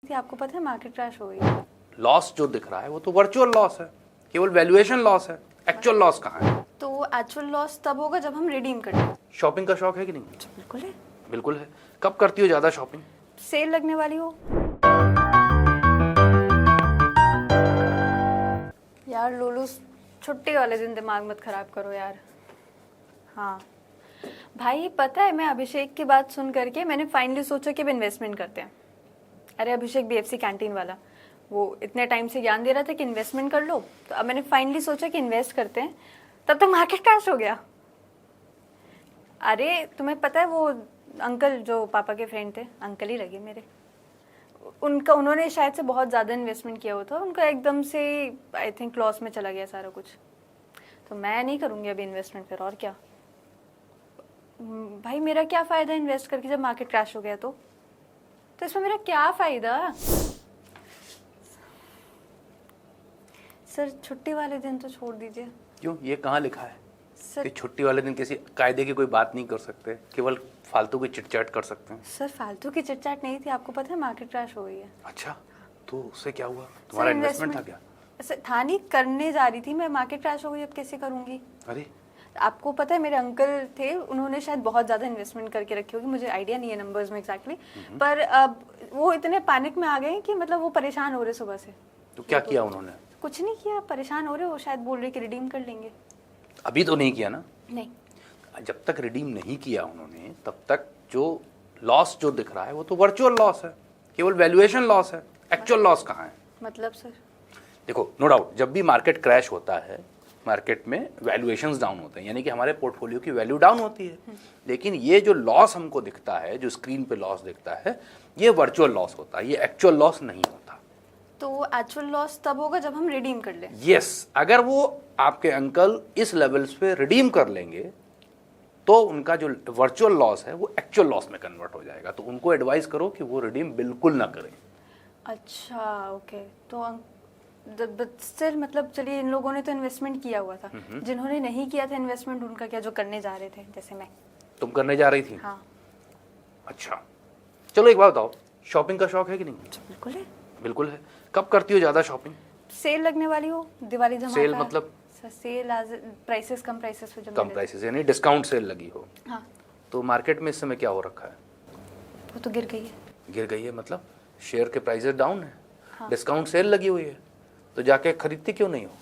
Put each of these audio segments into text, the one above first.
थी, आपको पता है मार्केट क्रैश हो गई है। लॉस जो दिख रहा है वो तो वर्चुअल लॉस है, केवल वैल्यूएशन लॉस है। एक्चुअल लॉस कहाँ है? तो एक्चुअल लॉस तब होगा जब हम रिडीम कर लें। शॉपिंग का शौक है कि नहीं? बिल्कुल है। बिल्कुल है। कब करती हो ज्यादा शॉपिंग? सेल लगने वाली हो। यार लोलू, छुट्टी वाले दिन दिमाग मत खराब करो यार। हाँ भाई, पता है मैं अभिषेक की बात सुन करके मैंने फाइनली सोचा कि अब इन्वेस्टमेंट करते हैं। अरे अभिषेक बीएफसी कैंटीन वाला, वो इतने टाइम से ज्ञान दे रहा था कि इन्वेस्टमेंट कर लो, तो अब मैंने फाइनली सोचा कि इन्वेस्ट करते हैं। तब तक मार्केट क्रैश हो गया। अरे तुम्हें पता है वो अंकल जो पापा के फ्रेंड थे, अंकल ही लगे मेरे, उन्होंने शायद से बहुत ज़्यादा इन्वेस्टमेंट किया हुआ था, उनका एकदम से आई थिंक लॉस में चला गया सारा कुछ। तो मैं नहीं करूँगी अभी इन्वेस्टमेंट फिर, और क्या भाई, मेरा क्या फ़ायदा इन्वेस्ट करके जब मार्केट क्रैश हो गया तो इसमें मेरा क्या फ़ायदा। सर छुट्टी वाले दिन तो छोड़ दीजिए। क्यों, ये कहाँ लिखा है सर? कि छुट्टी वाले दिन किसी कायदे की कोई बात नहीं कर सकते, केवल फालतू की चिटचाट कर सकते हैं? सर फालतू की चिटचाट नहीं थी, आपको पता है मार्केट क्रैश हो गई है। अच्छा, तो उससे क्या हुआ? तुम्हारा इन्वेस्टमेंट था क्या? सर था नहीं, करने जा रही थी मैं, मार्केट क्रैश हो गई, अब कैसे करूँगी। अरे आपको पता है मेरे अंकल थे, उन्होंने शायद बहुत ज़्यादा इन्वेस्टमेंट करके रखी होगी, मुझे आइडिया नहीं है नंबर्स में एग्जैक्टली, पर अब वो इतने पैनिक में आ गए कि मतलब वो परेशान हो रहे सुबह से। तो क्या किया उन्होंने? कुछ नहीं किया, परेशान हो रहे, वो शायद बोल रहे कि रिडीम कर लेंगे। अभी तो नहीं किया ना? नहीं। जब तक रिडीम नहीं किया उन्होंने तब तक जो लॉस जो दिख रहा है वो तो वर्चुअल लॉस है, केवल वैल्यूएशन लॉस है। एक्चुअल लॉस कहाँ है? मतलब सर देखो, नो डाउट जब भी मार्केट क्रैश होता है, मार्केट में वैल्यूएशंस डाउन होते हैं, यानी कि हमारे पोर्टफोलियो की वैल्यू डाउन होती है। लेकिन ये जो लॉस हमको दिखता है, जो स्क्रीन पे लॉस दिखता है, ये वर्चुअल लॉस होता है, ये एक्चुअल लॉस नहीं होता। तो एक्चुअल लॉस तब होगा जब हम रिडीम कर लें। यस, अगर वो आपके अंकल इस लेवल्स पे रिडीम कर लेंगे तो उनका जो वर्चुअल लॉस है वो एक्चुअल लॉस में कन्वर्ट हो जाएगा। तो उनको एडवाइस करो कि वो रिडीम बिल्कुल ना करें। अच्छा ओके, तो स्टिल मतलब चलिए, इन लोगों ने तो इन्वेस्टमेंट किया हुआ था, जिन्होंने नहीं किया था इन्वेस्टमेंट उनका क्या, जो करने जा रहे थे जैसे मैं। तुम करने जा रही थी? हाँ। अच्छा, चलो एक बात बताओ, शॉपिंग का शौक है कि नहीं? बिल्कुल है। बिल्कुल है। कब करती हो ज्यादा शॉपिंग? सेल लगने वाली हो, दिवाली धमाका। सेल मतलब? सेल प्राइसेस, कम प्राइसेस पे जो कम प्राइसेस यानी डिस्काउंट सेल लगी हो। हाँ। तो मार्केट में इस समय क्या हो रखा है? वो तो गिर गई है। गिर गई है मतलब शेयर के प्राइसेस डाउन है। हाँ। डिस्काउंट सेल लगी हुई है, तो जाके खरीदती क्यों नहीं हो?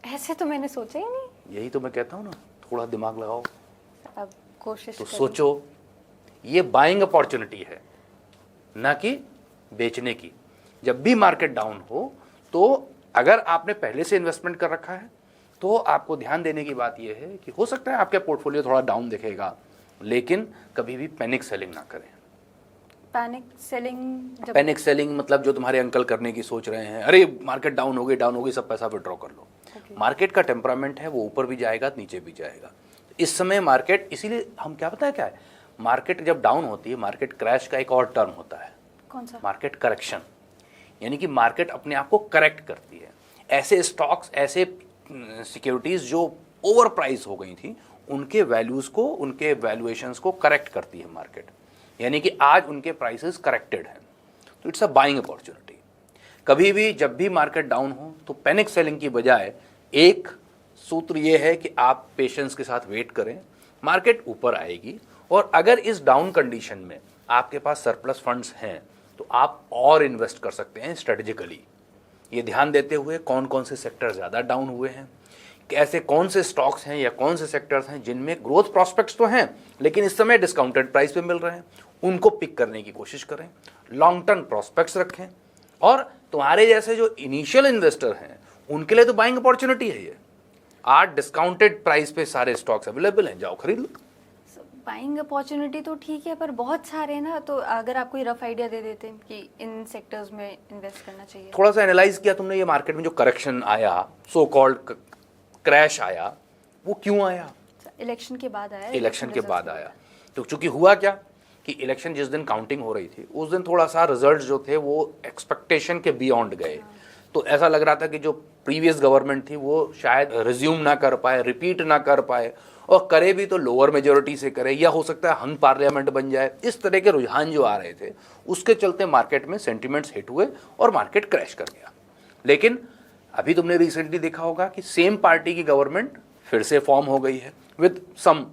ऐसे तो मैंने सोचा ही नहीं। यही तो मैं कहता हूँ ना, थोड़ा दिमाग लगाओ, अब कोशिश तो करूँ। सोचो। ये बाइंग अपॉर्चुनिटी है, ना कि बेचने की। जब भी मार्केट डाउन हो तो अगर आपने पहले से इन्वेस्टमेंट कर रखा है तो आपको ध्यान देने की बात यह है कि हो सकता है आपका पोर्टफोलियो थोड़ा डाउन दिखेगा, लेकिन कभी भी पैनिक सेलिंग ना करें। पैनिक सेलिंग मतलब जो तुम्हारे अंकल करने की सोच रहे हैं, अरे मार्केट डाउन हो गई सब पैसा विड्रॉ कर लो। मार्केट का टेम्परामेंट है, वो ऊपर भी जाएगा नीचे भी जाएगा। इस समय मार्केट, इसीलिए हम क्या पता है क्या है, मार्केट जब डाउन होती है, मार्केट क्रैश का एक और टर्म होता है। कौन सा? मार्केट करेक्शन, यानी कि मार्केट अपने आप को करेक्ट करती है। ऐसे स्टॉक्स, ऐसे सिक्योरिटीज जो ओवर प्राइस हो गई थी, उनके वैल्यूज को, उनके वैल्यूएशंस को करेक्ट करती है मार्केट, यानी कि आज उनके प्राइसेस करेक्टेड हैं। तो इट्स अ बाइंग अपॉर्चुनिटी। कभी भी जब भी मार्केट डाउन हो तो पैनिक सेलिंग की बजाय एक सूत्र ये है कि आप पेशेंस के साथ वेट करें, मार्केट ऊपर आएगी। और अगर इस डाउन कंडीशन में आपके पास सरप्लस फंड्स हैं तो आप और इन्वेस्ट कर सकते हैं स्ट्रेटेजिकली, ये ध्यान देते हुए कौन कौन से सेक्टर ज़्यादा डाउन हुए हैं, ऐसे कौन से स्टॉक्स हैं या कौन से सेक्टर्स हैं जिनमें ग्रोथ प्रॉस्पेक्ट्स तो हैं लेकिन इस समय डिस्काउंटेड प्राइस पे मिल रहे हैं, उनको पिक करने की कोशिश करें। लॉन्ग टर्म प्रॉस्पेक्ट्स रखें। और तुम्हारे जैसे जो इनिशियल इन्वेस्टर हैं उनके लिए तो बाइंग अपॉर्चुनिटी है ये। आज डिस्काउंटेड प्राइस पे सारे स्टॉक्स अवेलेबल हैं, जाओ खरीद लो। बाइंग अपॉर्चुनिटी तो ठीक है, पर बहुत सारे ना, तो अगर आप कोई रफ आइडिया दे देते हैं कि इन सेक्टर्स में इन्वेस्ट करना चाहिए। थोड़ा सा एनालाइज किया तुमने ये मार्केट में जो करेक्शन आया, सो कॉल्ड क्रैश आया, वो क्यों आया? इलेक्शन के बाद आया। इलेक्शन के बाद आया। तो चूंकि हुआ क्या कि इलेक्शन जिस दिन काउंटिंग हो रही थी उस दिन थोड़ा सा रिजल्ट जो थे वो एक्सपेक्टेशन के बियॉन्ड गए। तो ऐसा लग रहा था कि जो प्रीवियस गवर्नमेंट थी वो शायद रिज्यूम ना कर पाए, रिपीट ना कर पाए, और करे भी तो लोअर मेजोरिटी से करे, या हो सकता है हंग पार्लियामेंट बन जाए। इस तरह के रुझान जो आ रहे थे उसके चलते मार्केट में सेंटिमेंट्स हिट हुए और मार्केट क्रैश कर गया। लेकिन अभी तुमने रिसेंटली देखा होगा कि सेम पार्टी की गवर्नमेंट फिर से फॉर्म हो गई है विद सम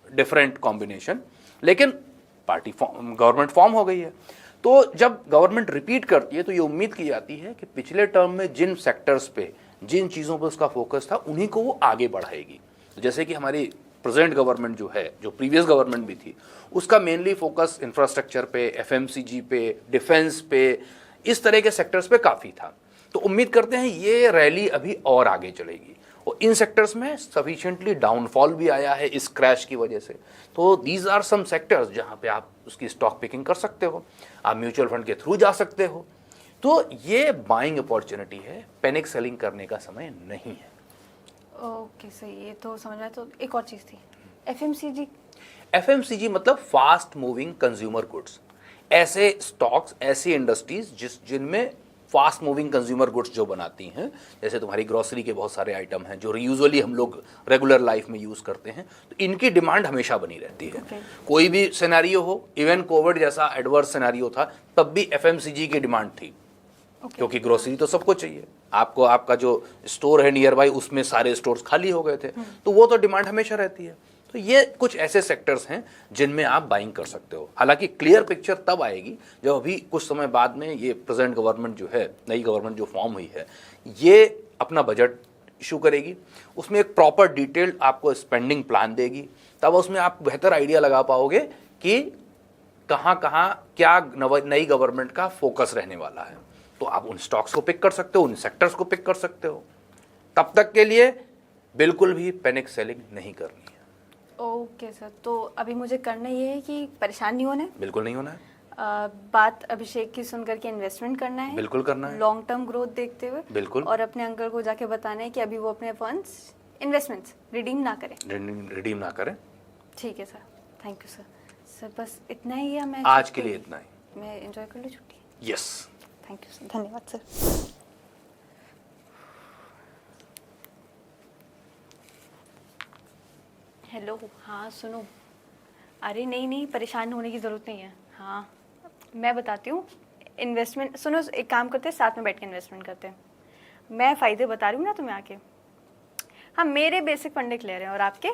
डिफरेंट कॉम्बिनेशन, लेकिन पार्टी गवर्नमेंट फॉर्म हो गई है। तो जब गवर्नमेंट रिपीट करती है तो ये उम्मीद की जाती है कि पिछले टर्म में जिन सेक्टर्स पे, जिन चीज़ों पे उसका फोकस था, उन्हीं को वो आगे बढ़ाएगी। जैसे कि हमारी प्रेजेंट गवर्नमेंट जो है, जो प्रीवियस गवर्नमेंट भी थी, उसका मेनली फोकस इंफ्रास्ट्रक्चर पे, एफएमसीजी पे, डिफेंस पे, इस तरह के सेक्टर्स पे काफ़ी था। तो उम्मीद करते हैं ये रैली अभी और आगे चलेगी, और इन सेक्टर्स में सफिशिएंटली डाउनफॉल भी आया है इस क्रैश की वजह से। तो दीज आर सम सेक्टर्स जहां पे आप उसकी स्टॉक पिकिंग कर सकते हो, आप म्यूचुअल फंड के थ्रू जा सकते हो। तो ये बाइंग अपॉर्चुनिटी है, पैनिक सेलिंग करने का समय नहीं है। ओके सही, ये तो समझ में। तो एक और चीज़ थी, एफएमसीजी। एफएमसीजी मतलब फास्ट मूविंग कंज्यूमर गुड्स। ऐसे स्टॉक्स, ऐसी इंडस्ट्रीज जिनमें फास्ट मूविंग कंज्यूमर गुड्स जो बनाती हैं, जैसे तुम्हारी ग्रोसरी के बहुत सारे आइटम हैं जो यूजुअली हम लोग रेगुलर लाइफ में यूज़ करते हैं, तो इनकी डिमांड हमेशा बनी रहती है। कोई भी सिनेरियो हो, इवन कोविड जैसा एडवर्स सिनेरियो था, तब भी एफएमसीजी की डिमांड थी। क्योंकि ग्रोसरी तो सबको चाहिए। आपको आपका जो स्टोर है नियर बाई, उसमें सारे स्टोर्स खाली हो गए थे, तो वो तो डिमांड हमेशा रहती है। तो ये कुछ ऐसे सेक्टर्स हैं जिनमें आप बाइंग कर सकते हो। हालांकि क्लियर पिक्चर तब आएगी जब अभी कुछ समय बाद में ये प्रेजेंट गवर्नमेंट जो है, नई गवर्नमेंट जो फॉर्म हुई है, ये अपना बजट इशू करेगी, उसमें एक प्रॉपर डिटेल्ड आपको स्पेंडिंग प्लान देगी। तब उसमें आप बेहतर आइडिया लगा पाओगे कि कहाँ कहाँ क्या नई गवर्नमेंट का फोकस रहने वाला है। तो आप उन स्टॉक्स को पिक कर सकते हो, उन सेक्टर्स को पिक कर सकते हो। तब तक के लिए बिल्कुल भी पैनिक सेलिंग नहीं करनी है। ओके सर, तो अभी मुझे करना ये है कि परेशान नहीं होना है। बिल्कुल नहीं होना है। बात अभिषेक की सुन करके इन्वेस्टमेंट करना है। बिल्कुल करना है। लॉन्ग टर्म ग्रोथ देखते हुए। बिल्कुल। और अपने अंकल को जाके बताना है कि अभी वो अपने फंड्स, इन्वेस्टमेंट्स रिडीम ना करें। रिडीम ना करें। ठीक है sir, thank you sir. Sir बस इतना ही है, मैं आज के लिए इतना ही। मैं एंजॉय कर लूँ छुट्टी। यस, थैंक यू सर, धन्यवाद सर। हेलो, हाँ सुनो। अरे नहीं नहीं, परेशान होने की ज़रूरत नहीं है। हाँ मैं बताती हूँ। इन्वेस्टमेंट सुनो, एक काम करते हैं, साथ में बैठ के इन्वेस्टमेंट करते हैं। मैं फ़ायदे बता रही हूँ ना तुम्हें आके। हाँ, मेरे बेसिक फंडे क्लियर हैं, और आपके?